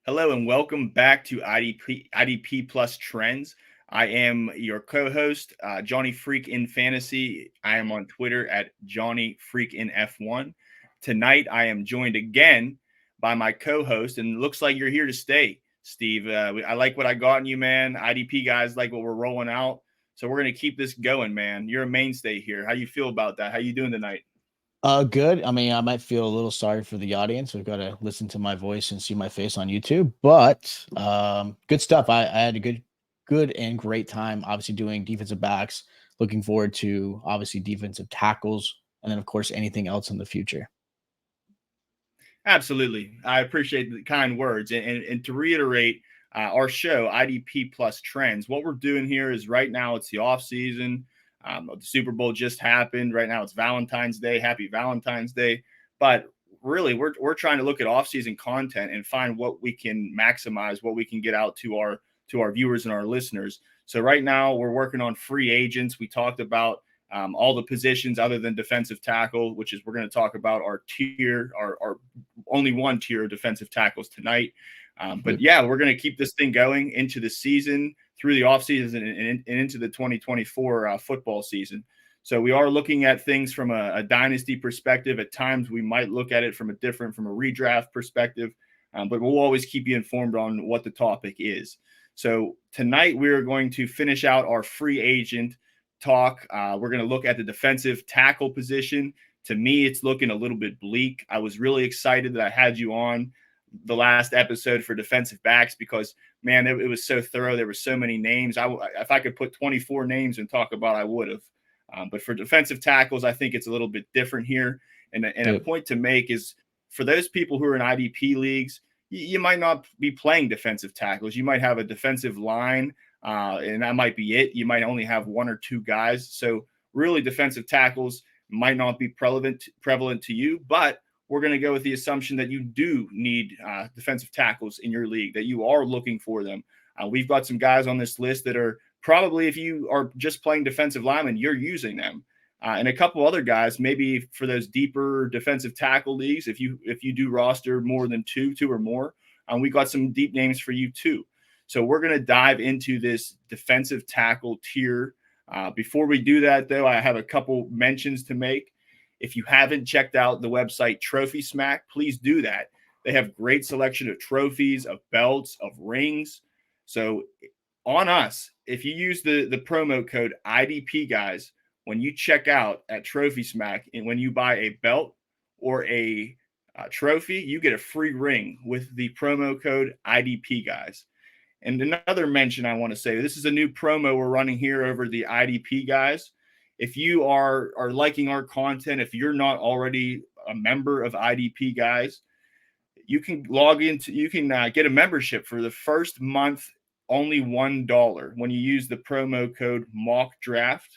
Hello and welcome back to IDP Plus Trends. I am your co-host, Johnny Freak in Fantasy. I am on Twitter at Johnny Freak in F1. Tonight, I am joined again by my co-host, and it looks like you're here to stay, Steve. I like what I got in you, man. IDP guys like what we're rolling out, so we're gonna keep this going, man. You're a mainstay here. How you feel about that? How you doing tonight? Good. I mean, I might feel a little sorry for the audience. We've got to listen to my voice and see my face on YouTube, but good stuff. I had a good and great time. Obviously, doing defensive backs. Looking forward to obviously defensive tackles, and then of course anything else in the future. Absolutely. I appreciate the kind words. And to reiterate, our show, IDP Plus Trends, what we're doing here is right now it's the off season. The Super Bowl just happened. Right now it's Valentine's Day. Happy Valentine's Day. But really, we're trying to look at off season content and find what we can maximize, what we can get out to our viewers and our listeners. So right now we're working on free agents. We talked about all the positions other than defensive tackle, which is we're going to talk about our tier, our only one tier of defensive tackles tonight. But yeah, we're going to keep this thing going into the season, through the offseason, and into the 2024 football season. So we are looking at things from a dynasty perspective. At times, we might look at it from a redraft perspective, but we'll always keep you informed on what the topic is. So tonight, we are going to finish out our free agent talk. We're going to look at the defensive tackle position. To me, it's looking a little bit bleak. I was really excited that I had you on the last episode for defensive backs because, man, it was so thorough. There were so many names. If I could put 24 names and talk about, I would have. But for defensive tackles, I think it's a little bit different here. And a point to make is for those people who are in IDP leagues, you might not be playing defensive tackles. You might have a defensive line, and that might be it. You might only have one or two guys. So really defensive tackles might not be prevalent to you, but we're going to go with the assumption that you do need defensive tackles in your league, that you are looking for them. We've got some guys on this list that are probably, if you are just playing defensive linemen, you're using them. And a couple other guys, maybe for those deeper defensive tackle leagues, if you do roster more than two or more, we got some deep names for you too. So we're going to dive into this defensive tackle tier. Before we do that, though, I have a couple mentions to make. If you haven't checked out the website Trophy Smack, please do that. They have great selection of trophies, of belts, of rings. So on us, if you use the promo code IDP guys, when you check out at Trophy Smack and when you buy a belt or a trophy, you get a free ring with the promo code IDP guys. And another mention I want to say, this is a new promo we're running here over the IDP guys. If you are liking our content, if you're not already a member of IDP guys, you can get a membership for the first month, only $1 when you use the promo code mock draft.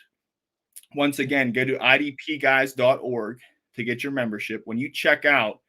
Once again, go to idpguys.org to get your membership. When you check out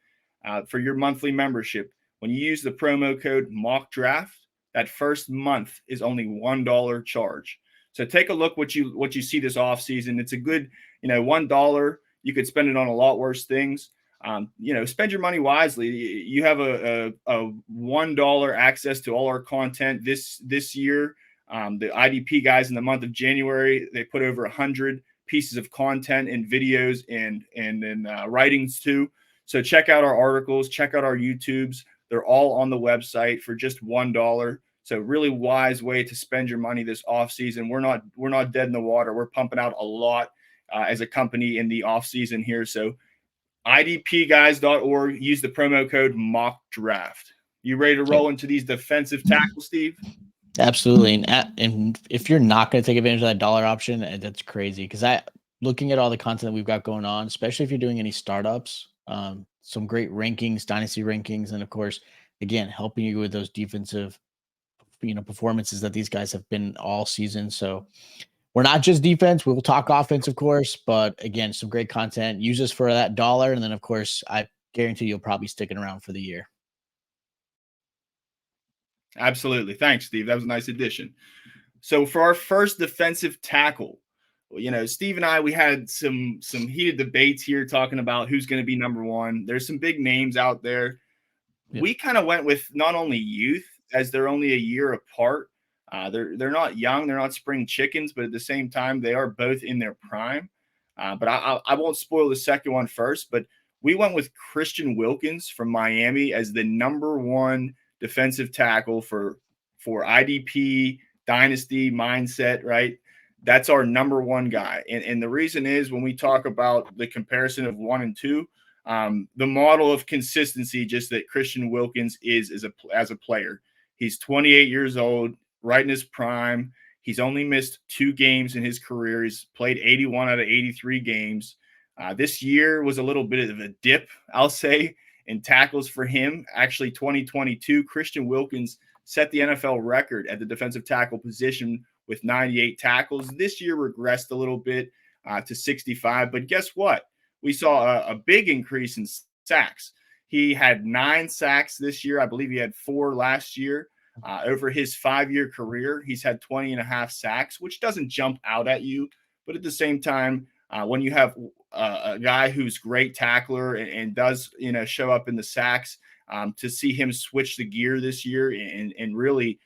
for your monthly membership, when you use the promo code mock draft, that first month is only $1 charge. So take a look what you see this off season. It's a good, $1. You could spend it on a lot worse things. Spend your money wisely. You have a $1 access to all our content this year. The IDP guys in the month of January, they put over 100 pieces of content and videos and writings too. So check out our articles, check out our YouTubes. They're all on the website for just $1. So really wise way to spend your money this off season. We're not dead in the water. We're pumping out a lot as a company in the off season here. So idpguys.org, use the promo code mock draft. You ready to roll into these defensive tackles, Steve? Absolutely. And if you're not going to take advantage of that dollar option, that's crazy. Because looking at all the content that we've got going on, especially if you're doing any startups, some great rankings, dynasty rankings, and of course, again, helping you with those defensive, performances that these guys have been all season. So we're not just defense. We will talk offense, of course, but again, some great content. Use us for that dollar. And then, of course, I guarantee you'll probably sticking around for the year. Absolutely. Thanks, Steve. That was a nice addition. So for our first defensive tackle, Steve and I, we had some heated debates here talking about who's going to be number one. There's some big names out there. we kind of went with not only youth, as they're only a year apart. They're not young, they're not spring chickens, but at the same time, they are both in their prime. But I won't spoil the second one first. But we went with Christian Wilkins from Miami as the number one defensive tackle for IDP dynasty mindset, right? That's our number one guy. And the reason is when we talk about the comparison of 1 and 2, the model of consistency, just that Christian Wilkins is as a player. He's 28 years old, right in his prime. He's only missed 2 games in his career. He's played 81 out of 83 games. This year was a little bit of a dip, I'll say, in tackles for him. Actually, 2022, Christian Wilkins set the NFL record at the defensive tackle position with 98 tackles. This year regressed a little bit to 65. But guess what? We saw a big increase in sacks. He had 9 sacks this year. I believe he had 4 last year. Over his 5-year career, he's had 20 and a half sacks, which doesn't jump out at you. But at the same time, when you have a guy who's great tackler and does, show up in the sacks, to see him switch the gear this year and really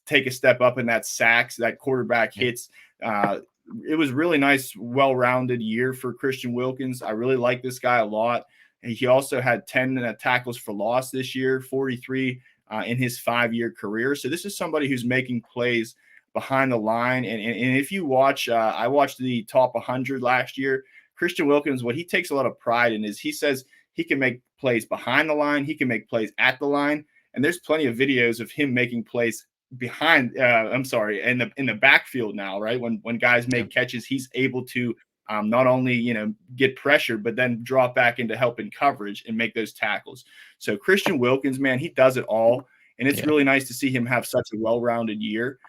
take a step up in that sacks, that quarterback hits, it was really nice, well-rounded year for Christian Wilkins. I really like this guy a lot. And he also had 10 tackles for loss this year, 43 in his 5-year career. So this is somebody who's making plays behind the line. And if you watch, I watched the top 100 last year. Christian Wilkins, what he takes a lot of pride in is he says he can make plays behind the line. He can make plays at the line. And there's plenty of videos of him making plays behind in the backfield now, right? When guys make catches, he's able to not only get pressure, but then drop back into helping coverage and make those tackles. So Christian Wilkins, man, he does it all, and it's really nice to see him have such a well-rounded year.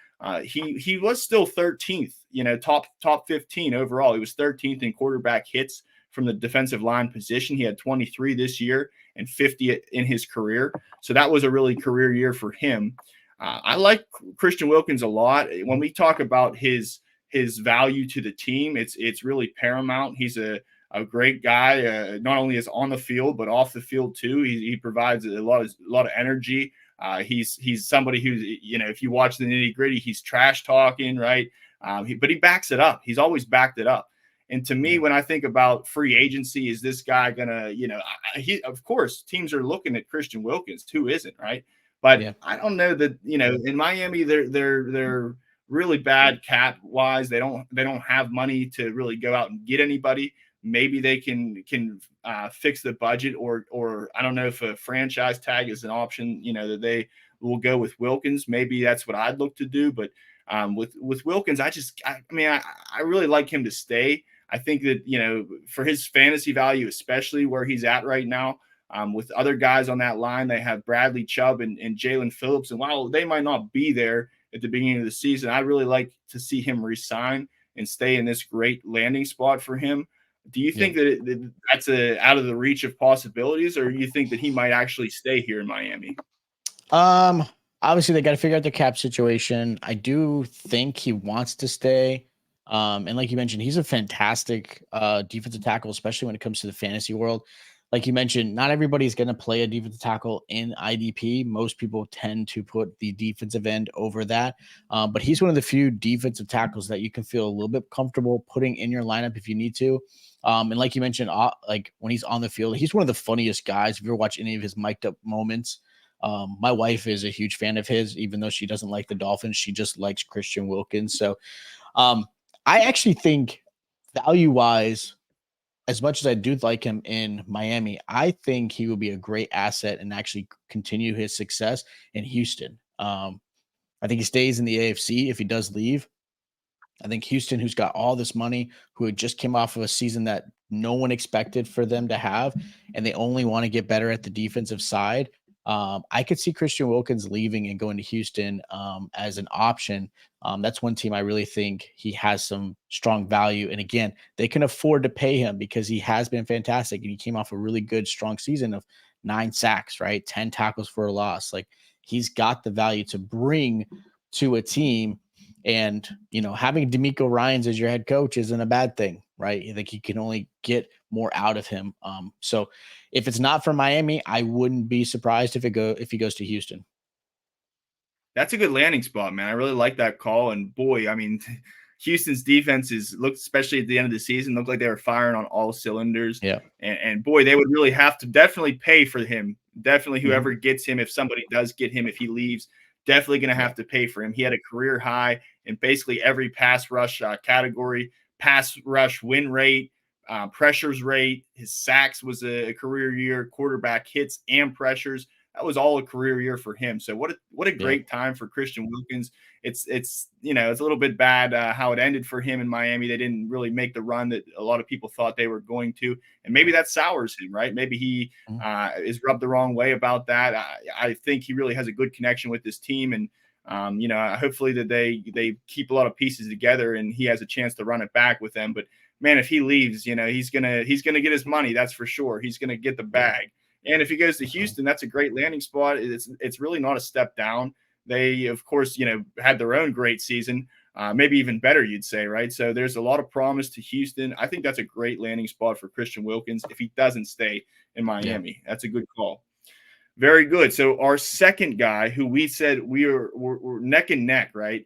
He was still 13th, top 15 overall. He was 13th in quarterback hits from the defensive line position. He had 23 this year and 50 in his career. So that was a really career year for him. I like Christian Wilkins a lot. When we talk about his value to the team, it's really paramount. He's a great guy, not only is on the field, but off the field too. He provides a lot of energy. He's somebody who, if you watch the nitty gritty, he's trash talking, right? But he backs it up. He's always backed it up. And to me, when I think about free agency, is this guy gonna, of course, teams are looking at Christian Wilkins. Who isn't, right? But I don't know that, in Miami, they're really bad cap wise. They don't have money to really go out and get anybody. Maybe they can fix the budget, or I don't know if a franchise tag is an option, that they will go with Wilkins. Maybe that's what I'd look to do. But with Wilkins, I really like him to stay. I think that, for his fantasy value, especially where he's at right now, with other guys on that line, they have Bradley Chubb and Jalen Phillips. And while they might not be there at the beginning of the season, I really like to see him resign and stay in this great landing spot for him. Do you think that that's out of the reach of possibilities, or do you think that he might actually stay here in Miami? Obviously they got to figure out the cap situation. I do think he wants to stay. And like you mentioned, he's a fantastic defensive tackle, especially when it comes to the fantasy world. Like you mentioned, not everybody's going to play a defensive tackle in IDP. Most people tend to put the defensive end over that. But he's one of the few defensive tackles that you can feel a little bit comfortable putting in your lineup if you need to. And like you mentioned, like when he's on the field, he's one of the funniest guys. If you ever watch any of his mic'd up moments, my wife is a huge fan of his, even though she doesn't like the Dolphins. She just likes Christian Wilkins. So I actually think value-wise, as much as I do like him in Miami, I think he will be a great asset and actually continue his success in Houston. I think he stays in the AFC if he does leave. I think Houston, who's got all this money, who just came off of a season that no one expected for them to have, and they only want to get better at the defensive side. I could see Christian Wilkins leaving and going to Houston as an option. That's one team I really think he has some strong value. And again, they can afford to pay him because he has been fantastic. And he came off a really good, strong season of 9 sacks, right? 10 tackles for a loss. Like, he's got the value to bring to a team. And, having Denico Ryans as your head coach isn't a bad thing, right? I think he can only get more out of him. So if it's not for Miami, I wouldn't be surprised if he goes to Houston. That's a good landing spot, man. I really like that call. And boy, I mean, Houston's defenses looked, especially at the end of the season, looked like they were firing on all cylinders. Yeah. And boy, they would really have to definitely pay for him. Definitely whoever Mm-hmm. gets him, if somebody does get him, if he leaves, definitely going to have to pay for him. He had a career high in basically every pass rush category, pass rush win rate, pressures rate. His sacks was a career year, quarterback hits and pressures. That was all a career year for him. So what a great time for Christian Wilkins. It's you know, it's a little bit bad how it ended for him in Miami. They didn't really make the run that a lot of people thought they were going to, and maybe that sours him, right? Maybe he is rubbed the wrong way about that. I think he really has a good connection with this team, and you know, hopefully that they keep a lot of pieces together, and he has a chance to run it back with them. But man, if he leaves, you know, he's gonna get his money. That's for sure. He's gonna get the bag. And if he goes to Houston, that's a great landing spot. It's really not a step down. They, of course, you know, had their own great season, maybe even better, you'd say, right? So there's a lot of promise to Houston. I think that's a great landing spot for Christian Wilkins if he doesn't stay in Miami. That's a good call. Very good. So our second guy, who we said we're neck and neck, right?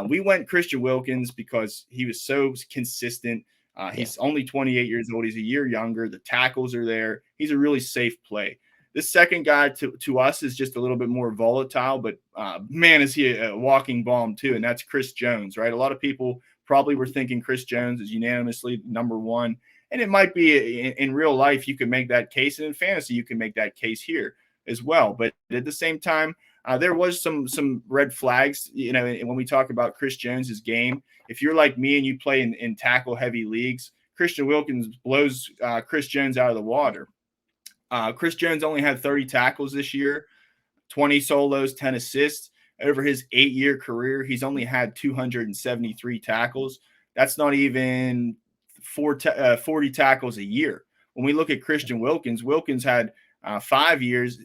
We went Christian Wilkins because he was so consistent. He's only 28 years old. He's a year younger. The tackles are there. He's a really safe play. This second guy to us is just a little bit more volatile, but man, is he a walking bomb too. And that's Chris Jones, right? A lot of people probably were thinking Chris Jones is unanimously number one. And it might be in real life, you can make that case. And in fantasy, you can make that case here as well. But at the same time, there was some red flags, you know, when we talk about Chris Jones's game. If you're like me and you play in tackle heavy leagues, Christian Wilkins blows Chris Jones out of the water. Chris Jones only had 30 tackles this year, 20 solos, 10 assists. Over his 8-year career, he's only had 273 tackles. That's not even 40 tackles a year. When we look at Christian Wilkins, Wilkins had 5 years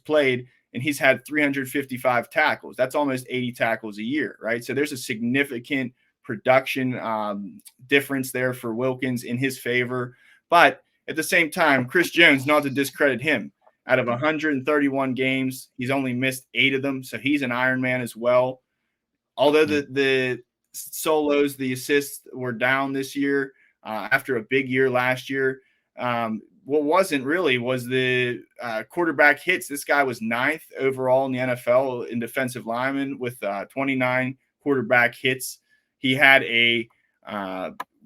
played, and he's had 355 tackles. That's almost 80 tackles a year, right? So there's a significant production difference there for Wilkins in his favor. But at the same time, Chris Jones, not to discredit him, out of 131 games, he's only missed 8 of them. So he's an Iron Man as well. Although the solos, the assists were down this year after a big year last year. What wasn't really was the quarterback hits. This guy was 9th overall in the NFL in defensive linemen with 29 quarterback hits. He had a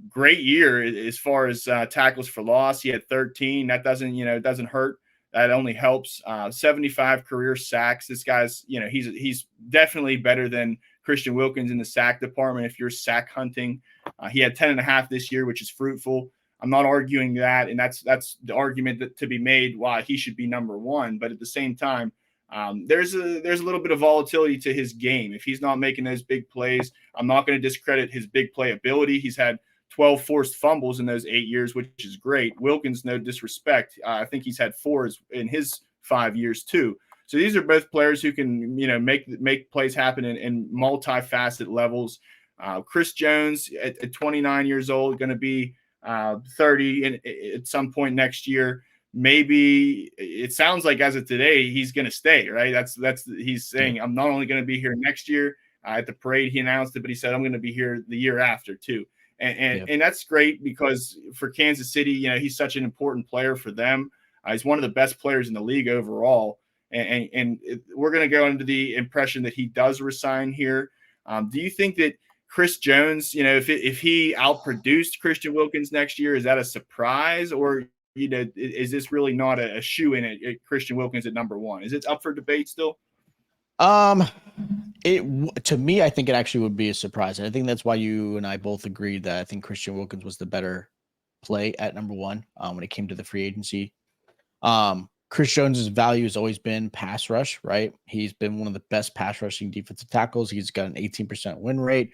great year as far as tackles for loss. He had 13. That doesn't, you know, it doesn't hurt. That only helps. 75 career sacks. This guy's, you know, he's definitely better than Christian Wilkins in the sack department. If you're sack hunting, he had 10.5 this year, which is fruitful. I'm not arguing that, and that's the argument to be made why he should be number one. But at the same time, there's a little bit of volatility to his game. If he's not making those big plays, I'm not going to discredit his big play ability. He's had 12 forced fumbles in those 8 years, which is great. Wilkins, no disrespect, I think he's had 4 in his 5 years too. So these are both players who can, you know, make plays happen in multifaceted levels. Chris Jones at 29 years old, going to be 30 at some point next year. Maybe it sounds like as of today, he's going to stay, right? That's he's saying, I'm not only going to be here next year. At the parade, he announced it, but he said, I'm going to be here the year after too. And that's great because for Kansas City, you know, he's such an important player for them. He's one of the best players in the league overall. And we're going to go into the impression that he does resign here. Do you think that Chris Jones, you know, if he outproduced Christian Wilkins next year, is that a surprise, or, you know, is this really not a shoe in at Christian Wilkins at number one? Is it up for debate still? To me, I think it actually would be a surprise. And I think that's why you and I both agreed that I think Christian Wilkins was the better play at number one when it came to the free agency. Chris Jones's value has always been pass rush, right? He's been one of the best pass rushing defensive tackles. He's got an 18% win rate.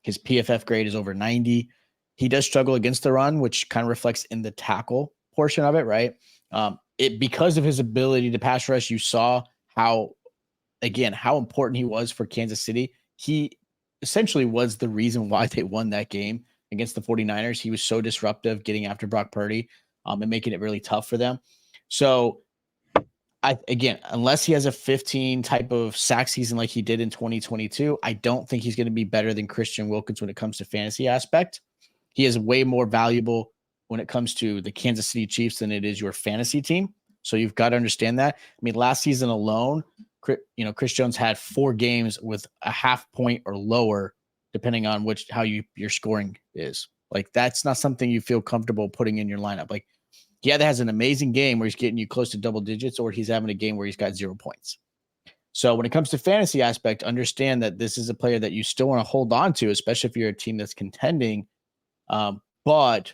His PFF grade is over 90. He does struggle against the run, which kind of reflects in the tackle portion of it, right? Because of his ability to pass rush, you saw how important he was for Kansas City. He essentially was the reason why they won that game against the 49ers. He was so disruptive getting after Brock Purdy and making it really tough for them. So again, unless he has a 15 type of sack season like he did in 2022, I don't think he's going to be better than Christian Wilkins when it comes to fantasy aspect. He is way more valuable when it comes to the Kansas City Chiefs than it is your fantasy team. So you've got to understand that. I mean, last season alone, Chris Jones had 4 games with a half point or lower, depending on how your scoring is. Like, that's not something you feel comfortable putting in your lineup. Like, he either has an amazing game where he's getting you close to double digits, or he's having a game where he's got 0 points. So when it comes to fantasy aspect, understand that this is a player that you still want to hold on to, especially if you're a team that's contending. But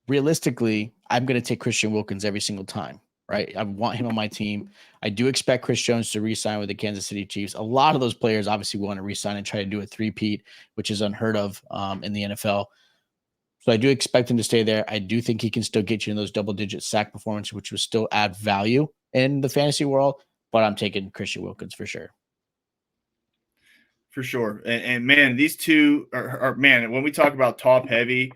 realistically, I'm going to take Christian Wilkins every single time, right? I want him on my team. I do expect Chris Jones to re-sign with the Kansas City Chiefs. A lot of those players obviously want to re-sign and try to do a three-peat, which is unheard of in the NFL. So I do expect him to stay there. I do think he can still get you in those double-digit sack performance, which would still add value in the fantasy world. But I'm taking Christian Wilkins for sure. For sure. And man, these two are, man, when we talk about top heavy,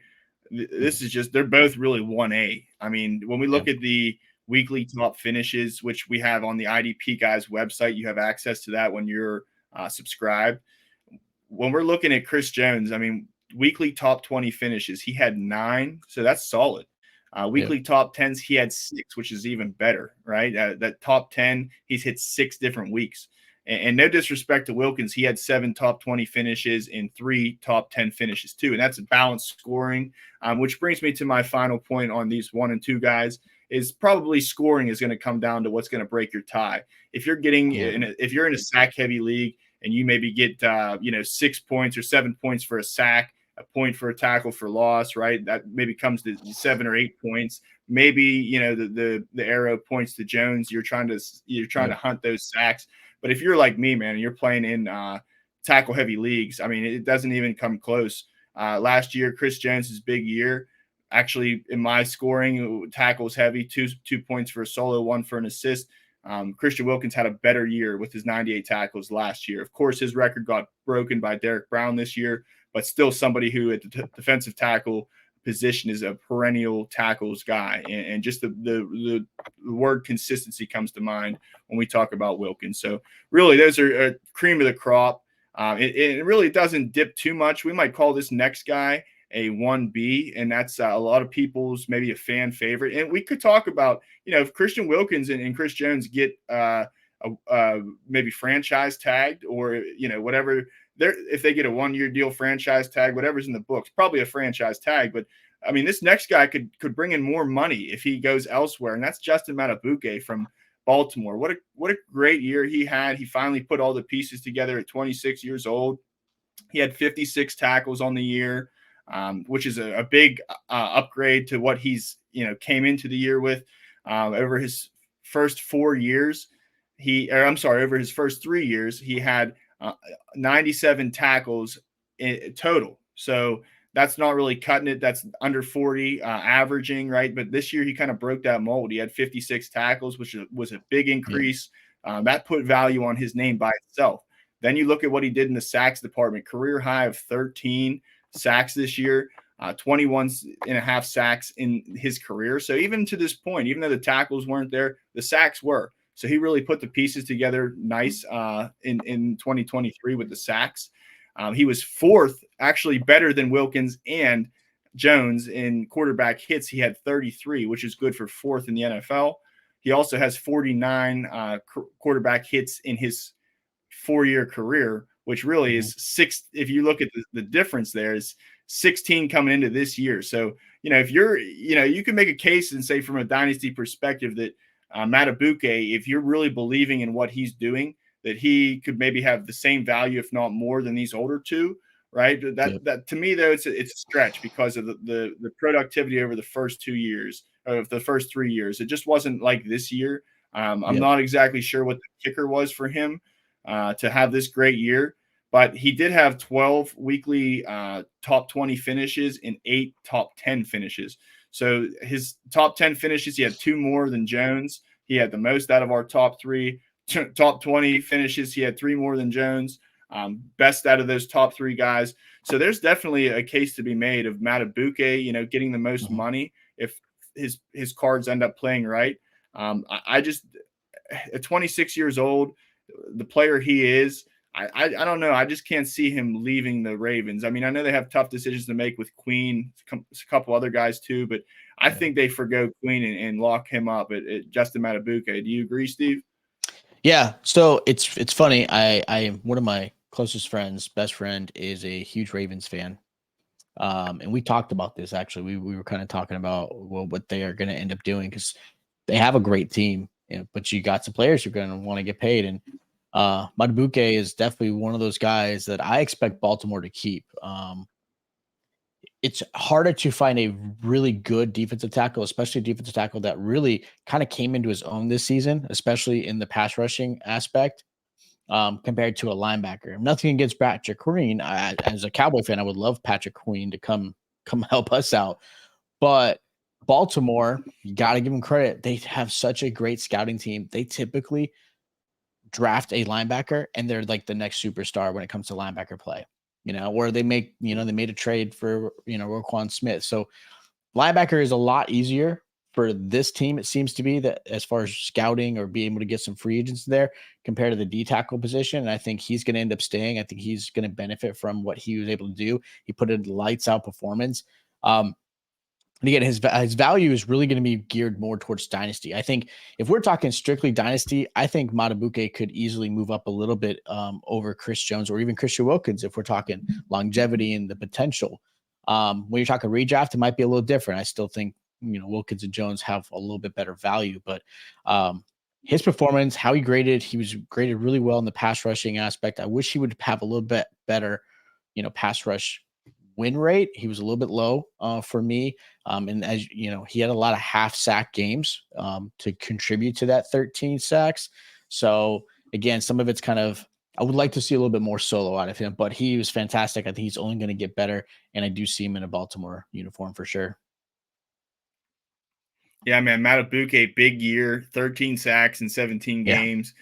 this is just, they're both really 1A. I mean, when we look at the weekly top finishes, which we have on the IDP guys website, you have access to that when you're subscribed. When we're looking at Chris Jones, I mean, weekly top 20 finishes, he had 9. So that's solid. Weekly top 10s, he had 6, which is even better, right? That top 10, he's hit 6 different weeks. And no disrespect to Wilkins, he had 7 top 20 finishes and 3 top 10 finishes too. And that's a balanced scoring, which brings me to my final point on these 1 and 2 guys. Is probably scoring is going to come down to what's going to break your tie. If you're getting if you're in a sack heavy league and you maybe get 6 points or 7 points for a sack, a point for a tackle for loss, right? That maybe comes to 7 or 8 points. Maybe the arrow points to Jones. You're trying to hunt those sacks. But if you're like me, man, and you're playing in tackle heavy leagues, I mean, it doesn't even come close. Last year, Chris Jones's big year. Actually, in my scoring, tackles heavy, 2 points for a solo, 1 for an assist. Christian Wilkins had a better year with his 98 tackles last year. Of course, his record got broken by Derek Brown this year, but still somebody who at the defensive tackle position is a perennial tackles guy. And just the word consistency comes to mind when we talk about Wilkins. So really, those are a cream of the crop. It really doesn't dip too much. We might call this next guy a 1B, and that's a lot of people's maybe a fan favorite. And we could talk about, if Christian Wilkins and Chris Jones get maybe franchise tagged or, whatever, if they get a 1-year deal, franchise tag, whatever's in the books, probably a franchise tag. But I mean, this next guy could bring in more money if he goes elsewhere. And that's Justin Madubuike from Baltimore. What a great year he had. He finally put all the pieces together at 26 years old. He had 56 tackles on the year, which is a big upgrade to what he's, came into the year with. Over his first 4 years, over his first 3 years, he had 97 tackles in total. So that's not really cutting it. That's under 40 averaging, right? But this year he kind of broke that mold. He had 56 tackles, which was a big increase. That put value on his name by itself. Then you look at what he did in the sacks department, career high of 13 sacks this year, 21 and a half sacks in his career. So even to this point, even though the tackles weren't there, the sacks were. So he really put the pieces together nice in 2023 with the sacks. He was 4th, actually better than Wilkins and Jones in quarterback hits. He had 33, which is good for 4th in the NFL. He also has 49 quarterback hits in his 4-year career, which really is 6. If you look at the difference there, is 16 coming into this year. So, if you're, you can make a case and say from a dynasty perspective that Madubuike, if you're really believing in what he's doing, that he could maybe have the same value, if not more, than these older two, right? That to me, though, it's a stretch because of the productivity over the first 2 years, of the first 3 years. It just wasn't like this year. I'm not exactly sure what the kicker was for him to have this great year, but he did have 12 weekly top 20 finishes and 8 top 10 finishes. So his top 10 finishes, he had 2 more than Jones. He had the most out of our top 3. Top 20 finishes, he had 3 more than Jones. best out of those top 3 guys. So there's definitely a case to be made of Madubuike, getting the most money if his cards end up playing right. I just, at 26 years old, the player he is, I don't know. I just can't see him leaving the Ravens. I mean, I know they have tough decisions to make with Queen, a couple other guys too, but I think they forgo Queen and lock him up at Justin Madubuike. Do you agree, Steve? Yeah. So it's funny. I one of my closest friends, best friend, is a huge Ravens fan. And we talked about this actually. We were kind of talking about what they are going to end up doing, because they have a great team, but you got some players who are going to want to get paid. And Madubuike is definitely one of those guys that I expect Baltimore to keep. It's harder to find a really good defensive tackle, especially a defensive tackle that really kind of came into his own this season, especially in the pass rushing aspect, compared to a linebacker. Nothing against Patrick Queen. As a Cowboy fan, I would love Patrick Queen to come help us out. But Baltimore, you got to give them credit. They have such a great scouting team. They typically draft a linebacker and they're like the next superstar when it comes to linebacker play, or they make, they made a trade for, Roquan Smith. So linebacker is a lot easier for this team. It seems to be that as far as scouting or being able to get some free agents there compared to the D tackle position. And I think he's going to end up staying. I think he's going to benefit from what he was able to do. He put in lights out performance. And again, his value is really going to be geared more towards dynasty. I think if we're talking strictly dynasty, I think Madubuike could easily move up a little bit over Chris Jones or even Christian Wilkins if we're talking longevity and the potential. When you're talking redraft, it might be a little different. I still think Wilkins and Jones have a little bit better value, but his performance, how he was graded really well in the pass rushing aspect. I wish he would have a little bit better, pass rush win rate. He was a little bit low for me. And as you know, he had a lot of half sack games to contribute to that 13 sacks. So again, some of it's kind of, I would like to see a little bit more solo out of him, but he was fantastic. I think he's only going to get better. And I do see him in a Baltimore uniform for sure. Yeah, man, Madubuike, big year, 13 sacks in 17 Yeah. games.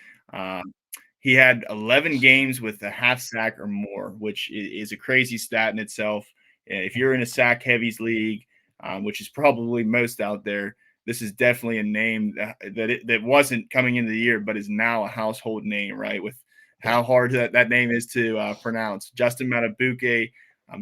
He had 11 games with a half sack or more, which is a crazy stat in itself. If you're in a sack heavies league, which is probably most out there, this is definitely a name that wasn't coming into the year, but is now a household name, right? With how hard that name is to pronounce. Justin Madubuike,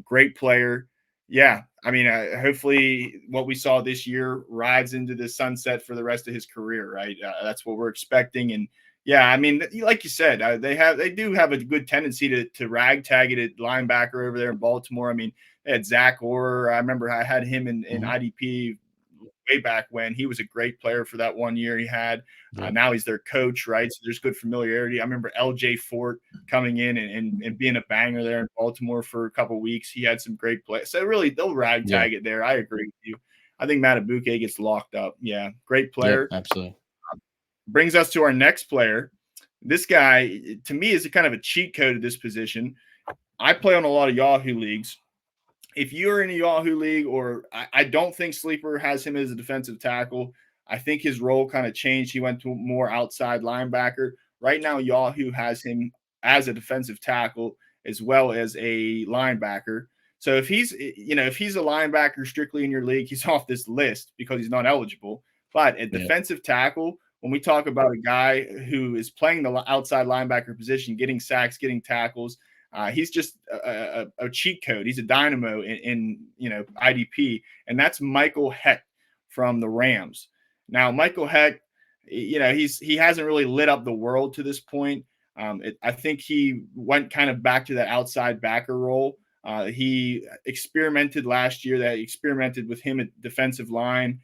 great player. Yeah, I mean, hopefully what we saw this year rides into the sunset for the rest of his career, right? That's what we're expecting. And yeah, I mean, like you said, they do have a good tendency to ragtag it at linebacker over there in Baltimore. I mean, they had Zach Orr. I remember I had him in IDP way back when. He was a great player for that 1 year he had. Now he's their coach, right? So there's good familiarity. I remember LJ Fort coming in and being a banger there in Baltimore for a couple of weeks. He had some great play. So really, they'll ragtag it there. I agree with you. I think Madubuike gets locked up. Yeah, great player. Yep, absolutely. Brings us to our next player. This guy, to me, is a kind of a cheat code at this position. I play on a lot of Yahoo leagues. If you're in a Yahoo league, or I don't think Sleeper has him as a defensive tackle. I think his role kind of changed. He went to more outside linebacker. Right now, Yahoo has him as a defensive tackle as well as a linebacker. So if he's a linebacker strictly in your league, he's off this list because he's not eligible. But at defensive tackle, when we talk about a guy who is playing the outside linebacker position, getting sacks, getting tackles, he's just a cheat code. He's a dynamo in IDP, and that's Michael Hoecht from the Rams. Now, Michael Hoecht, he hasn't really lit up the world to this point. I think he went kind of back to that outside backer role. He experimented last year. That experimented with him at defensive line.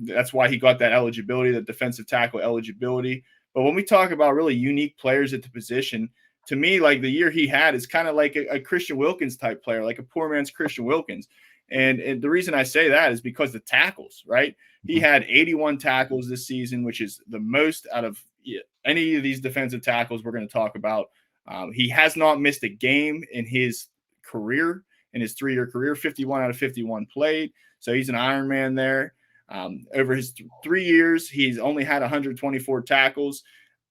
That's why he got that eligibility, the defensive tackle eligibility. But when we talk about really unique players at the position, to me, like the year he had is kind of like a Christian Wilkins type player, like a poor man's Christian Wilkins. And the reason I say that is because the tackles, right? He had 81 tackles this season, which is the most out of any of these defensive tackles we're going to talk about. He has not missed a game in his career, in his 3-year career, 51 out of 51 played. So he's an Iron Man there. Over his 3 years, he's only had 124 tackles,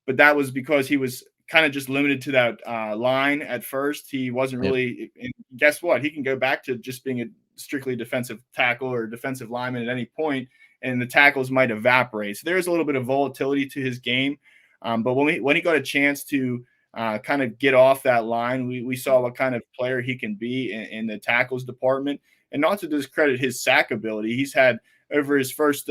but that was because he was kind of just limited to that line at first. He wasn't really. And guess what? He can go back to just being a strictly defensive tackle or defensive lineman at any point, and the tackles might evaporate. So there's a little bit of volatility to his game. But when he got a chance to kind of get off that line, we saw what kind of player he can be in the tackles department. And not to discredit his sack ability, he's had over his first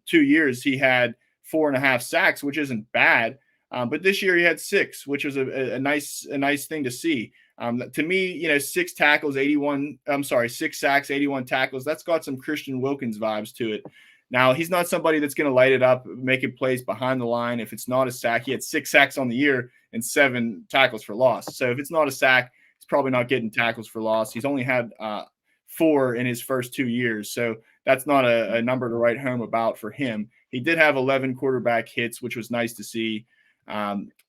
2 years, he had 4.5 sacks, which isn't bad. But this year he had 6, which was a nice thing to see. To me, 6 tackles, 6 sacks, 81 tackles. That's got some Christian Wilkins vibes to it. Now, he's not somebody that's going to light it up, making plays behind the line. If it's not a sack, he had 6 sacks on the year and 7 tackles for loss. So if it's not a sack, he's probably not getting tackles for loss. He's only had 4 in his first 2 years. So that's not a number to write home about for him. He did have 11 quarterback hits, which was nice to see.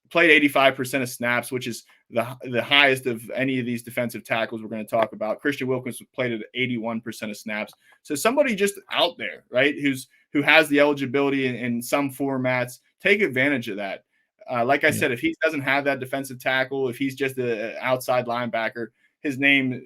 Played 85% of snaps, which is the highest of any of these defensive tackles we're going to talk about. Christian Wilkins played at 81% of snaps. So somebody just out there, right, who has the eligibility in some formats, take advantage of that. Like I said, if he doesn't have that defensive tackle, if he's just an outside linebacker, his name,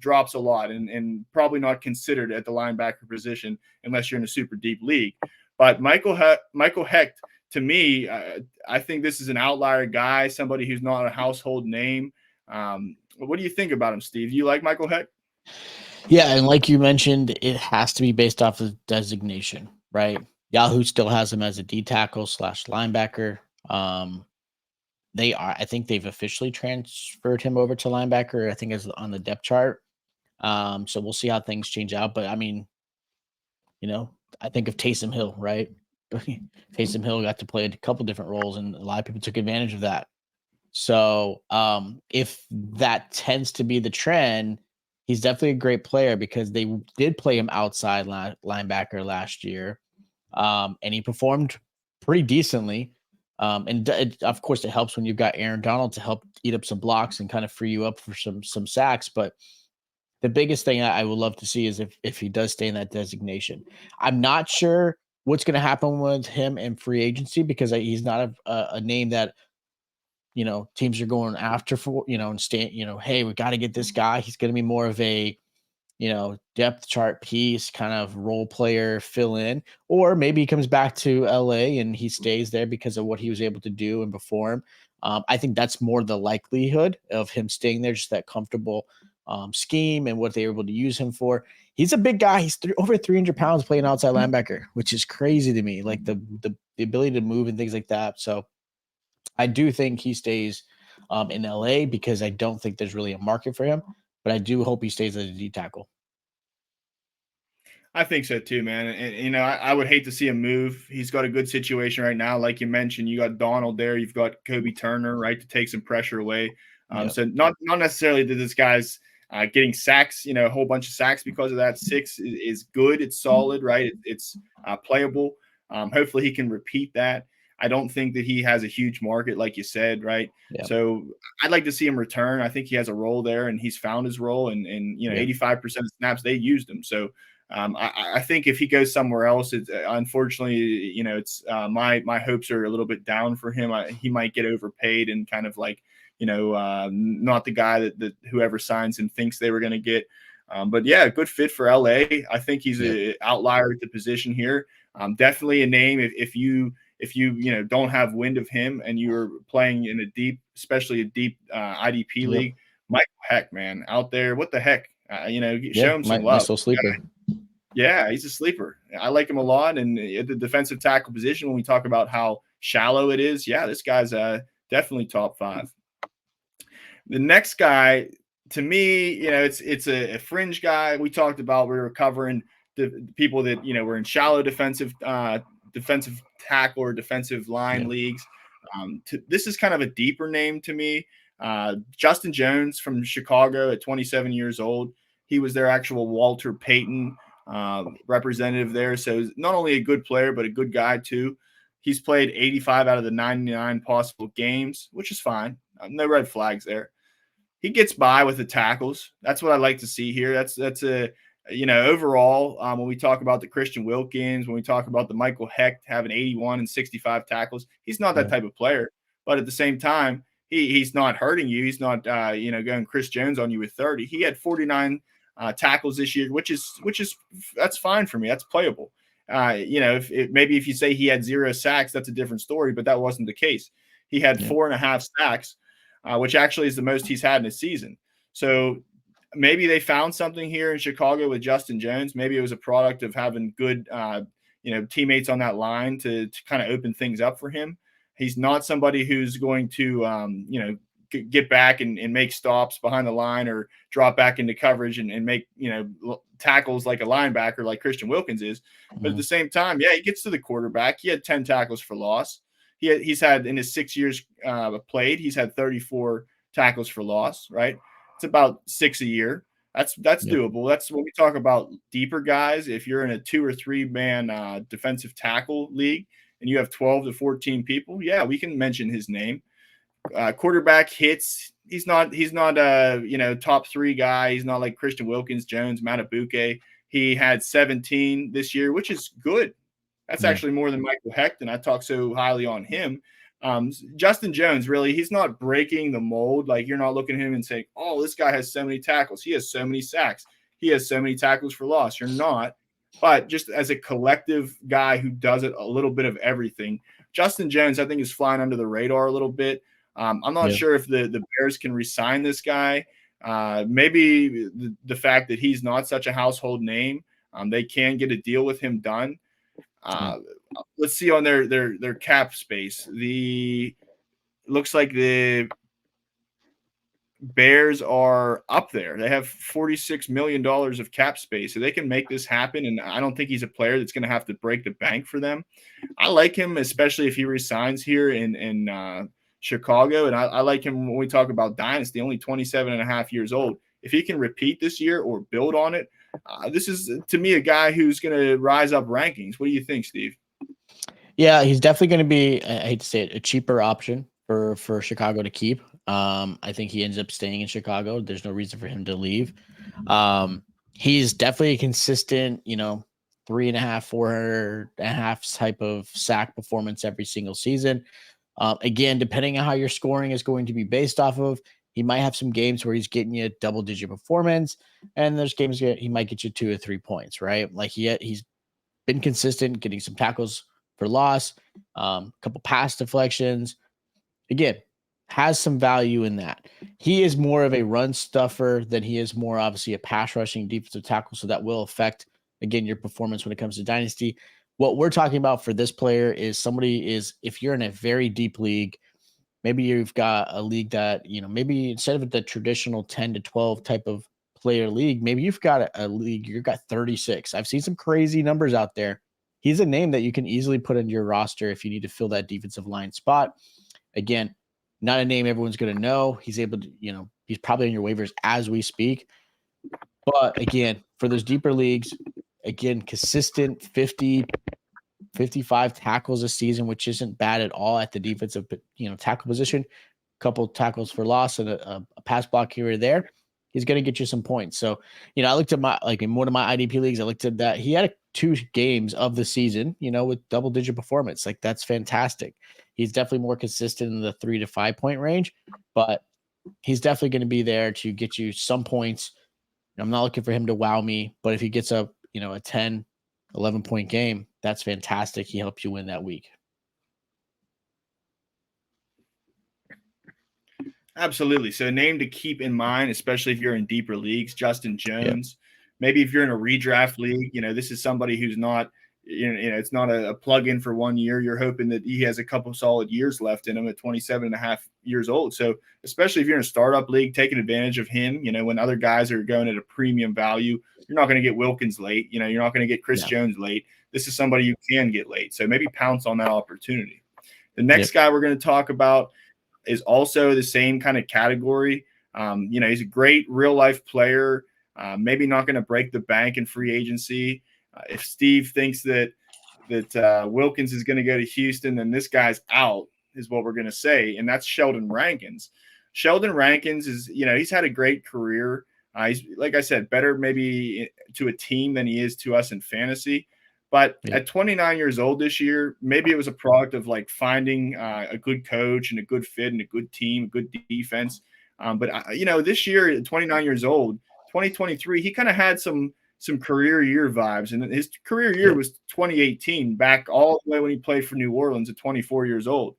drops a lot and probably not considered at the linebacker position unless you're in a super deep league. But Michael Hoecht, to me, I think this is an outlier guy, somebody who's not a household name. What do you think about him, Steve? Do you like Michael Hoecht? Yeah, and like you mentioned, it has to be based off of designation, right? Yahoo still has him as a D tackle / linebacker. I think they've officially transferred him over to linebacker, I think is on the depth chart. So we'll see how things change out. But I mean, I think of Taysom Hill, right? Taysom Hill got to play a couple different roles, and a lot of people took advantage of that. So if that tends to be the trend, he's definitely a great player because they did play him outside linebacker last year, and he performed pretty decently. Of course, it helps when you've got Aaron Donald to help eat up some blocks and kind of free you up for some sacks. But the biggest thing I would love to see is if he does stay in that designation. I'm not sure what's going to happen with him in free agency because he's not a name that teams are going after for and hey, we got to get this guy. He's going to be more of a depth chart piece, kind of role player, fill in, or maybe he comes back to LA and he stays there because of what he was able to do and perform. I think that's more the likelihood of him staying there, just that comfortable scheme and what they were able to use him for. He's a big guy. He's over 300 pounds playing outside linebacker, which is crazy to me. Like the ability to move and things like that. So I do think he stays in LA because I don't think there's really a market for him, but I do hope he stays as a D tackle. I think so too, man. And I would hate to see him move. He's got a good situation right now. Like you mentioned, you got Donald there. You've got Kobe Turner, right, to take some pressure away. So not necessarily that this guy's getting sacks, a whole bunch of sacks because of that. 6 is good. It's solid, right? It's playable. Hopefully he can repeat that. I don't think that he has a huge market, like you said, right? Yeah. So I'd like to see him return. I think he has a role there, and he's found his role. And 85% of snaps they used him. So I think if he goes somewhere else, it's unfortunately, it's my hopes are a little bit down for him. He might get overpaid and kind of like, not the guy that whoever signs him thinks they were going to get. But yeah, good fit for LA. I think he's an outlier at the position here. Definitely a name if you don't have wind of him and you're playing in especially a deep IDP league. Michael Hoecht, man, out there, what the heck? Show him some love. Nice little sleeper. Yeah, he's a sleeper. I like him a lot. And at the defensive tackle position, when we talk about how shallow it is, this guy's definitely top 5. The next guy, to me, it's a fringe guy. We talked about, we were covering the people that, were in shallow defensive tackle or defensive line leagues. This is kind of a deeper name to me. Justin Jones from Chicago at 27 years old. He was their actual Walter Payton representative there. So not only a good player, but a good guy too. He's played 85 out of the 99 possible games, which is fine. No red flags there. He gets by with the tackles. That's what I like to see here. That's a overall, when we talk about the Christian Wilkins, when we talk about the Michael Hoecht having 81 and 65 tackles, he's not that type of player. But at the same time, he's not hurting you. He's not going Chris Jones on you with 30. He had 49 tackles this year, which is that's fine for me. That's playable. Maybe if you say he had 0 sacks, that's a different story, but that wasn't the case. He had 4.5 sacks, which actually is the most he's had in a season. So maybe they found something here in Chicago with Justin Jones. Maybe it was a product of having good, teammates on that line to kind of open things up for him. He's not somebody who's going to, get back and make stops behind the line or drop back into coverage and make, tackles like a linebacker like Christian Wilkins is. But at the same time, he gets to the quarterback. He had 10 tackles for loss. He's had in his 6 years played, he's had 34 tackles for loss, right? It's about 6 a year. That's doable. That's when we talk about deeper guys. If you're in a 2 or 3 man defensive tackle league and you have 12 to 14 people, we can mention his name. Quarterback hits. He's not a top 3 guy. He's not like Christian Wilkins, Jones, Madubuike. He had 17 this year, which is good. That's actually more than Michael Hoecht, and I talk so highly on him. Justin Jones, really, he's not breaking the mold. Like, you're not looking at him and saying, oh, this guy has so many tackles. He has so many sacks. He has so many tackles for loss. You're not. But just as a collective guy who does it a little bit of everything, Justin Jones, I think, is flying under the radar a little bit. I'm not sure if the Bears can re-sign this guy. Maybe the fact that he's not such a household name, they can get a deal with him done. Let's see on their cap space. Looks like the Bears are up there. They have $46 million of cap space, so they can make this happen. And I don't think he's a player that's going to have to break the bank for them. I like him, especially if he resigns here in Chicago. And I like him when we talk about dynasty, only 27 and a half years old. If he can repeat this year or build on it, this is, to me, a guy who's going to rise up rankings. What do you think, Steve? Yeah, he's definitely going to be, I hate to say it, a cheaper option for Chicago to keep. I think he ends up staying in Chicago. There's no reason for him to leave. He's definitely a consistent, 3.5, 4.5 type of sack performance every single season. Again, depending on how your scoring is going to be based off of, he might have some games where he's getting you a double-digit performance, and there's games where he might get you 2 or 3 points, right? Like he's been consistent, getting some tackles for loss, a couple pass deflections. Again, has some value in that. He is more of a run stuffer than he is more obviously a pass rushing defensive tackle, so that will affect, again, your performance when it comes to dynasty. What we're talking about for this player is if you're in a very deep league, maybe you've got a league that, maybe instead of the traditional 10 to 12 type of player league, maybe you've got a league, you've got 36. I've seen some crazy numbers out there. He's a name that you can easily put into your roster if you need to fill that defensive line spot. Again, not a name everyone's going to know. He's able to, he's probably on your waivers as we speak. But again, for those deeper leagues, again, consistent 50, 55 tackles a season, which isn't bad at all at the defensive, tackle position. A couple tackles for loss and a pass block here or there. He's going to get you some points. So, I looked at in one of my IDP leagues, I looked at that. He had 2 games of the season, with double-digit performance. Like, that's fantastic. He's definitely more consistent in the 3 to 5 point range, but he's definitely going to be there to get you some points. I'm not looking for him to wow me, but if he gets a 10, 11 point game, that's fantastic. He helps you win that week. Absolutely. So a name to keep in mind, especially if you're in deeper leagues, Justin Jones. Maybe if you're in a redraft league, this is somebody who's not, it's not a plug-in for 1 year. You're hoping that he has a couple solid years left in him at 27 and a half years old. So especially if you're in a startup league, taking advantage of him, when other guys are going at a premium value, you're not going to get Wilkins late. You're not going to get Chris Jones late. This is somebody you can get late. So maybe pounce on that opportunity. The next guy we're going to talk about is also the same kind of category. He's a great real life player, maybe not going to break the bank in free agency. If Steve thinks that Wilkins is going to go to Houston, then this guy's out is what we're going to say. And that's Sheldon Rankins. Sheldon Rankins is, he's had a great career. He's, like I said, better maybe to a team than he is to us in fantasy. But at 29 years old this year, maybe it was a product of like finding a good coach and a good fit and a good team, a good defense. This year at 29 years old, 2023, he kind of had some career year vibes, and his career year was 2018, back all the way when he played for New Orleans at 24 years old.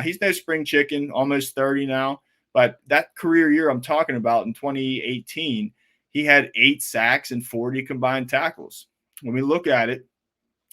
He's no spring chicken, almost 30 now, but that career year I'm talking about in 2018, he had 8 sacks and 40 combined tackles. When we look at it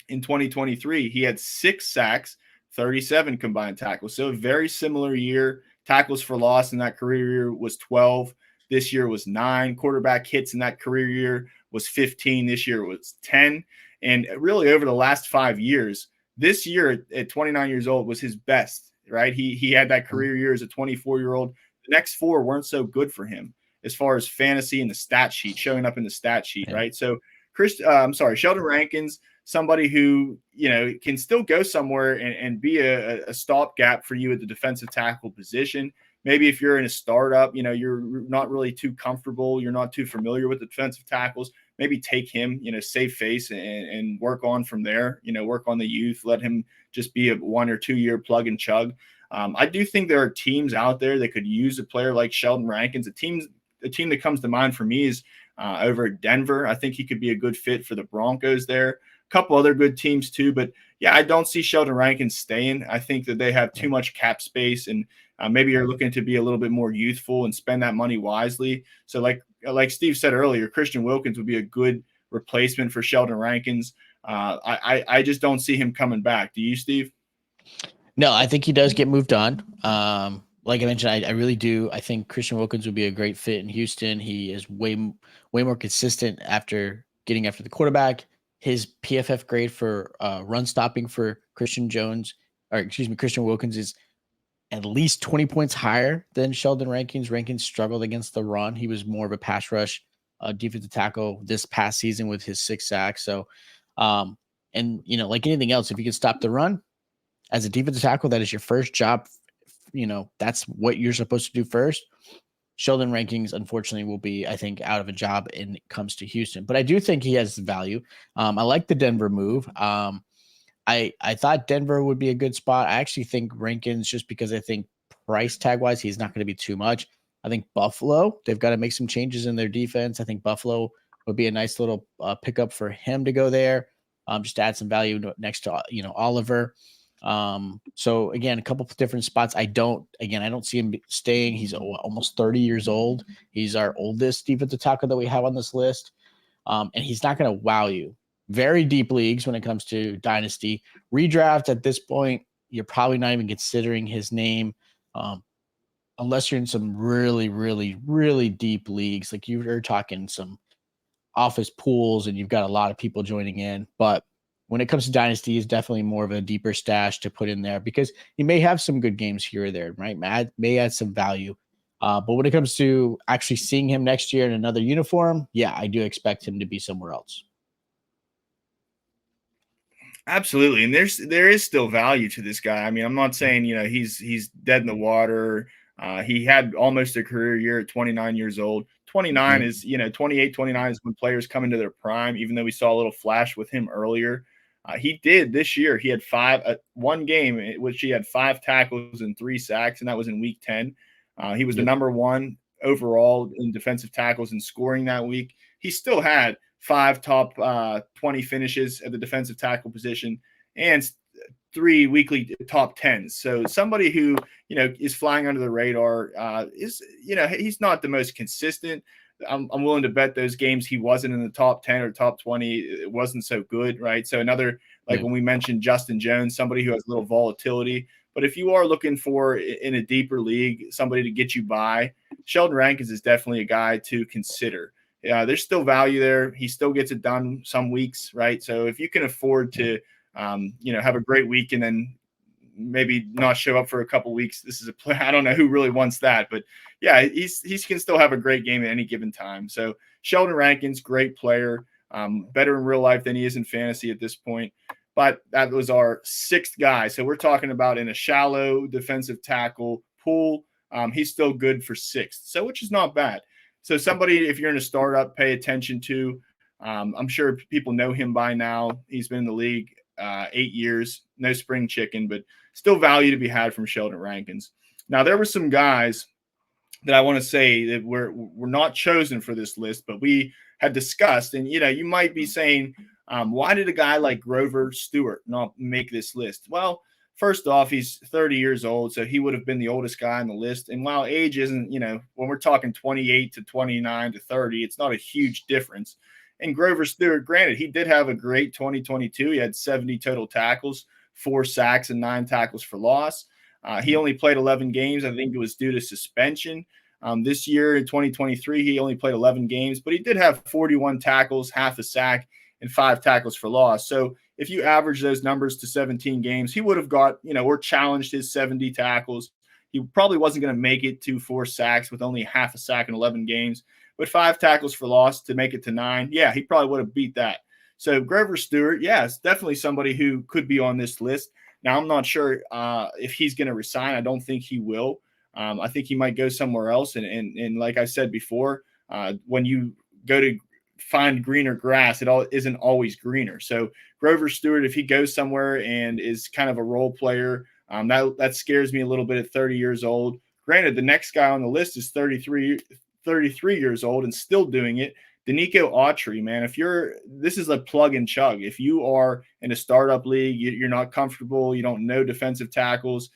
in 2023, he had 6 sacks, 37 combined tackles. So a very similar year. Tackles for loss in that career year was 12. This year was 9. Quarterback hits in that career year was 15. This year was 10. And really over the last 5 years, this year at 29 years old was his best, right? He had that career year as a 24-year-old. The next 4 weren't so good for him as far as fantasy and the stat sheet, showing up in the stat sheet, right? So Sheldon Rankins, somebody who, can still go somewhere and be a stopgap for you at the defensive tackle position. Maybe if you're in a startup, you're not really too comfortable, you're not too familiar with the defensive tackles, maybe take him, save face and work on from there, work on the youth, let him just be a 1 or 2 year plug and chug. I do think there are teams out there that could use a player like Sheldon Rankins. A team that comes to mind for me is over at Denver. I think he could be a good fit for the Broncos there. A couple other good teams too, but yeah, I don't see Sheldon Rankins staying. I think that they have too much cap space, and maybe you're looking to be a little bit more youthful and spend that money wisely. So like Steve said earlier, Christian Wilkins would be a good replacement for Sheldon Rankins. I just don't see him coming back. Do you, Steve? No, I think he does get moved on. Like I mentioned, I really do. I think Christian Wilkins would be a great fit in Houston. He is way more consistent after getting after the quarterback. His PFF grade for run stopping for Christian Wilkins is at least 20 points higher than Sheldon Rankins. Rankins struggled against the run. He was more of a pass rush defensive tackle this past season with his 6 sacks. So, like anything else, if you can stop the run as a defensive tackle, that is your first job. That's what you're supposed to do first. Sheldon Rankins, unfortunately, will be, I think, out of a job when it comes to Houston. But I do think he has value. I like the Denver move. I thought Denver would be a good spot. I actually think Rankins, just because I think price tag wise, he's not going to be too much. I think Buffalo, they've got to make some changes in their defense. I think Buffalo would be a nice little pickup for him to go there, just to add some value next to Oliver. So again, a couple of different spots. I don't see him staying. He's almost 30 years old. He's our oldest defensive tackle that we have on this list. And he's not going to wow you. Very deep leagues when it comes to dynasty redraft. At this point, you're probably not even considering his name, unless you're in some really, really, really deep leagues. Like you're talking some office pools and you've got a lot of people joining in. But when it comes to dynasty, he's definitely more of a deeper stash to put in there because he may have some good games here or there, right? May add some value. But when it comes to actually seeing him next year in another uniform, yeah, I do expect him to be somewhere else. Absolutely. And there is still value to this guy. I mean, I'm not saying, he's dead in the water. He had almost a career year at 29 years old. 29 is, 28, 29 is when players come into their prime, even though we saw a little flash with him earlier. He did this year. He had one game in which he had 5 tackles and 3 sacks, and that was in week 10. He was the number 1 overall in defensive tackles and scoring that week. He still had 5 top 20 finishes at the defensive tackle position and 3 weekly top 10s. So somebody who, is flying under the radar is, he's not the most consistent. I'm willing to bet those games he wasn't in the top 10 or top 20, it wasn't so good, right? So another, when we mentioned Justin Jones, somebody who has a little volatility. But if you are looking for, in a deeper league, somebody to get you by, Sheldon Rankins is definitely a guy to consider. Yeah, there's still value there. He still gets it done some weeks, right? So if you can afford to, have a great week and then maybe not show up for a couple weeks, this is a play. I don't know who really wants that, but yeah, he can still have a great game at any given time. So Sheldon Rankins, great player, better in real life than he is in fantasy at this point. But that was our 6th guy. So we're talking about in a shallow defensive tackle pool. He's still good for 6th, so which is not bad. So somebody, if you're in a startup, pay attention to. I'm sure people know him by now. He's been in the league 8 years, no spring chicken, but still value to be had from Sheldon Rankins. Now, there were some guys that I want to say that were not chosen for this list, but we had discussed. And, you might be saying, why did a guy like Grover-Stewart not make this list? Well, first off, he's 30 years old, so he would have been the oldest guy on the list. And while age isn't, when we're talking 28 to 29 to 30, it's not a huge difference. And Grover-Stewart, granted, he did have a great 2022. He had 70 total tackles, 4 sacks, and 9 tackles for loss. He only played 11 games. I think it was due to suspension. This year in 2023, he only played 11 games, but he did have 41 tackles, half a sack, and 5 tackles for loss. So if you average those numbers to 17 games, he would have got, or challenged his 70 tackles. He probably wasn't going to make it to 4 sacks with only half a sack in 11 games, but 5 tackles for loss to make it to 9. Yeah, he probably would have beat that. So Grover-Stewart, yes, definitely somebody who could be on this list. Now, I'm not sure if he's going to resign. I don't think he will. I think he might go somewhere else. And like I said before, when you go to find greener grass, it isn't always greener. So Grover-Stewart, if he goes somewhere and is kind of a role player, that scares me a little bit at 30 years old. Granted, the next guy on the list is 33 years old and still doing it. Denico Autry, man, this is a plug and chug. If you are in a startup league, you're not comfortable, you don't know defensive tackles,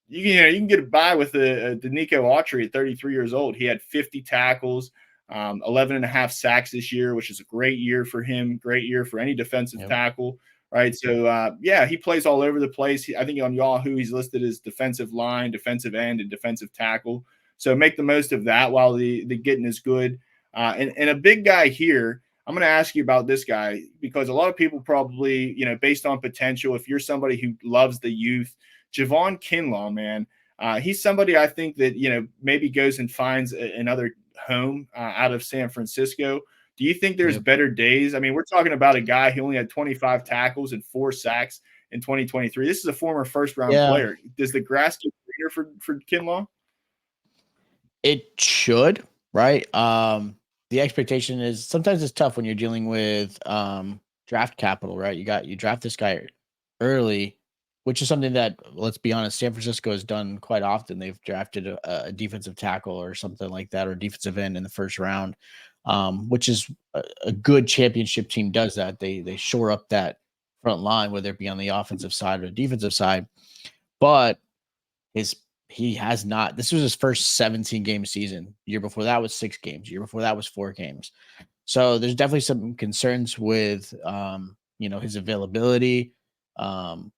you can get by with a Denico Autry at 33 years old. He had 50 tackles, 11 and a half sacks this year, which is a great year for him, great year for any defensive tackle, right? So, he plays all over the place. I think on Yahoo, he's listed as defensive line, defensive end, and defensive tackle. So make the most of that while the getting is good. And a big guy here, I'm going to ask you about this guy because a lot of people probably, based on potential, if you're somebody who loves the youth, Javon Kinlaw, man, he's somebody I think that, maybe goes and finds another home out of San Francisco. Do you think there's better days? I mean, we're talking about a guy who only had 25 tackles and 4 sacks in 2023. This is a former first-round player. Does the grass get greener for Kinlaw? It should, right? The expectation is sometimes it's tough when you're dealing with draft capital, right? You draft this guy early, which is something that, let's be honest, San Francisco has done quite often. They've drafted a defensive tackle or something like that, or defensive end in the first round, which is a good championship team does that. They shore up that front line, whether it be on the offensive side or the defensive side. But he has not. This was his first 17 game season. Year before that was 6 games. Year before that was 4 games. So there's definitely some concerns with his availability. And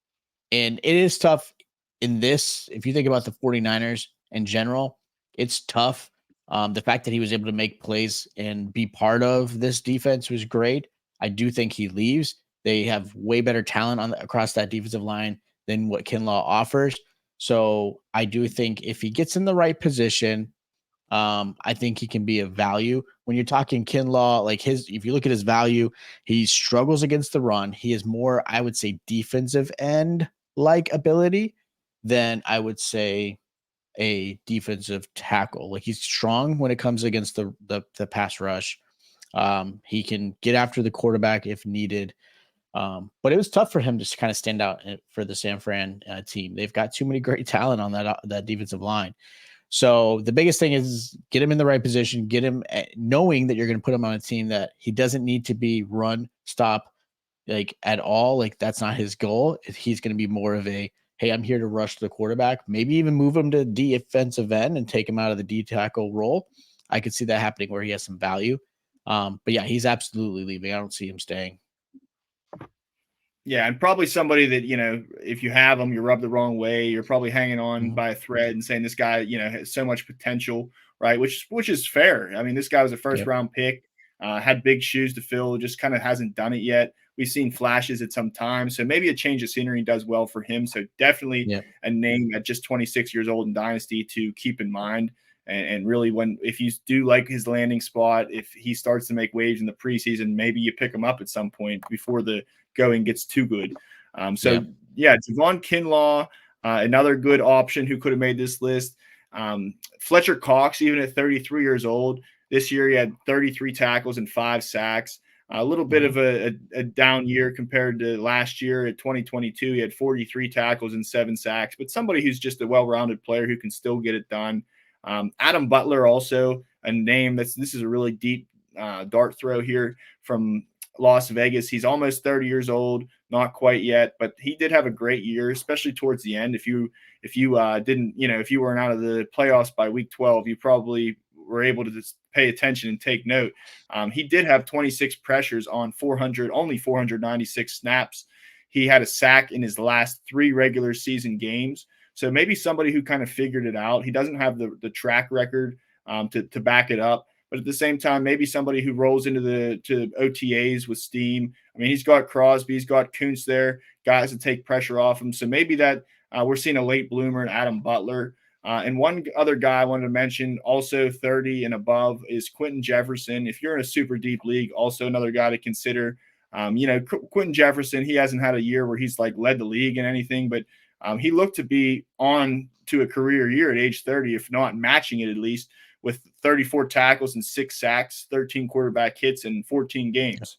it is tough in this. If you think about the 49ers in general, it's tough. The fact that he was able to make plays and be part of this defense was great. I do think he leaves. They have way better talent across that defensive line than what Kinlaw offers. So I do think if he gets in the right position, I think he can be of value. When you're talking Kinlaw, if you look at his value, he struggles against the run. He is more, I would say, defensive end like ability than I would say a defensive tackle. Like, he's strong when it comes against the pass rush. He can get after the quarterback if needed. But it was tough for him to kind of stand out for the San Fran team. They've got too many great talent on that defensive line. So the biggest thing is get him in the right position, get him knowing that you're going to put him on a team that he doesn't need to be run, stop, at all. That's not his goal. He's going to be more of a, hey, I'm here to rush the quarterback, maybe even move him to defensive end and take him out of the D tackle role. I could see that happening where he has some value. But yeah, he's absolutely leaving. I don't see him staying. Yeah, and probably somebody that, if you have them, you rub the wrong way. You're probably hanging on by a thread and saying this guy, has so much potential, right? Which is fair. I mean, this guy was a first-round pick, had big shoes to fill, just kind of hasn't done it yet. We've seen flashes at some time, so maybe a change of scenery does well for him. So definitely a name at just 26 years old in Dynasty to keep in mind. And really, if you do like his landing spot, if he starts to make waves in the preseason, maybe you pick him up at some point before the going gets too good. Javon Kinlaw, another good option who could have made this list. Fletcher Cox, even at 33 years old, this year he had 33 tackles and 5 sacks. A little bit of a down year compared to last year. At 2022, he had 43 tackles and 7 sacks, but somebody who's just a well-rounded player who can still get it done. Adam Butler, also a name this is a really deep dart throw here from Las Vegas. He's almost 30 years old, not quite yet, but he did have a great year, especially towards the end. If you didn't, if you weren't out of the playoffs by week 12, you probably were able to just pay attention and take note. He did have 26 pressures on only 496 snaps. He had a sack in his last 3 regular season games. So maybe somebody who kind of figured it out. He doesn't have the track record to back it up. But at the same time, maybe somebody who rolls into to OTAs with steam. I mean, he's got Crosby, he's got Kuntz there, guys that take pressure off him. So maybe that we're seeing a late bloomer in Adam Butler. And one other guy I wanted to mention, also 30 and above, is Quentin Jefferson. If you're in a super deep league, also another guy to consider. Quentin Jefferson, he hasn't had a year where he's like led the league in anything, but he looked to be on to a career year at age 30, if not matching it at least, with 34 tackles and 6 sacks, 13 quarterback hits in 14 games.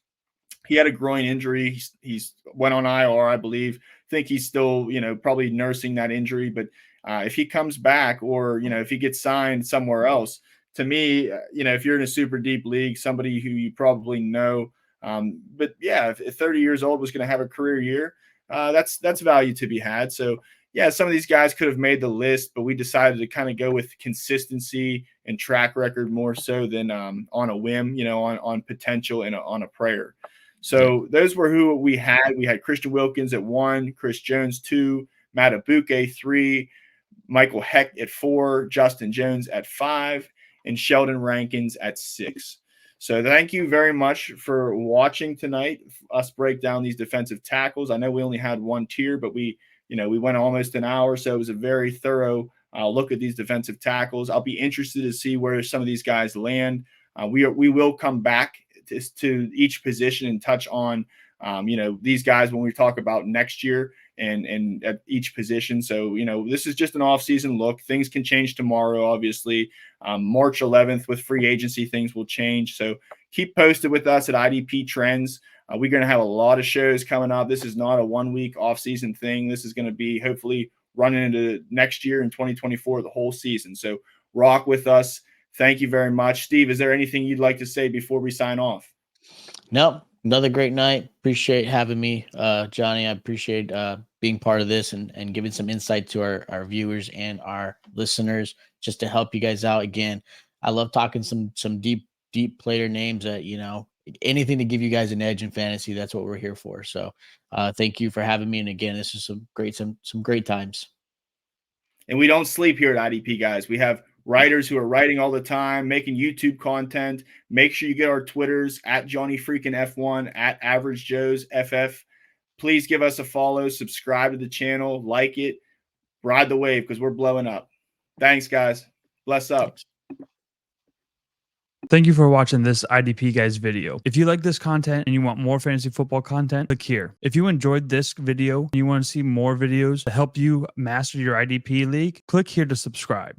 He had a groin injury. He's went on IR, I believe. I think he's still, probably nursing that injury. But if he comes back, or, if he gets signed somewhere else, to me, if you're in a super deep league, somebody who you probably know, but yeah, if 30 years old was going to have a career year, that's value to be had. So yeah, some of these guys could have made the list, but we decided to kind of go with consistency and track record more so than on a whim, on potential and on a prayer. So those were who we had. We had Christian Wilkins at 1, Chris Jones 2, Madubuike 3, Michael Hoecht at 4, Justin Jones at 5, and Sheldon Rankins at 6. So thank you very much for watching tonight, us break down these defensive tackles. I know we only had one tier, but we went almost an hour, so it was a very thorough look at these defensive tackles. I'll be interested to see where some of these guys land. We will come back to each position and touch on, these guys when we talk about next year and at each position. So, this is just an off-season look. Things can change tomorrow, obviously. March 11th with free agency, things will change. So keep posted with us at IDP Trends. We're going to have a lot of shows coming up. This is not a 1-week off-season thing. This is going to be hopefully running into next year in 2024, the whole season. So rock with us. Thank you very much. Steve, is there anything you'd like to say before we sign off? No, another great night. Appreciate having me, Johnny. I appreciate being part of this and giving some insight to our viewers and our listeners, just to help you guys out. Again, I love talking some deep player names that, anything to give you guys an edge in fantasy. That's what we're here for. So thank you for having me. And again, this is some great times. And we don't sleep here at IDP, guys. We have writers who are writing all the time, making YouTube content. Make sure you get our Twitters at Johnny freaking F1, at Average Joe's FF. Please give us a follow, subscribe to the channel, like it, ride the wave, because we're blowing up. Thanks, guys. Bless up. Thanks. Thank you for watching this IDP Guys video. If you like this content and you want more fantasy football content, click here. If you enjoyed this video and you want to see more videos to help you master your IDP league, click here to subscribe.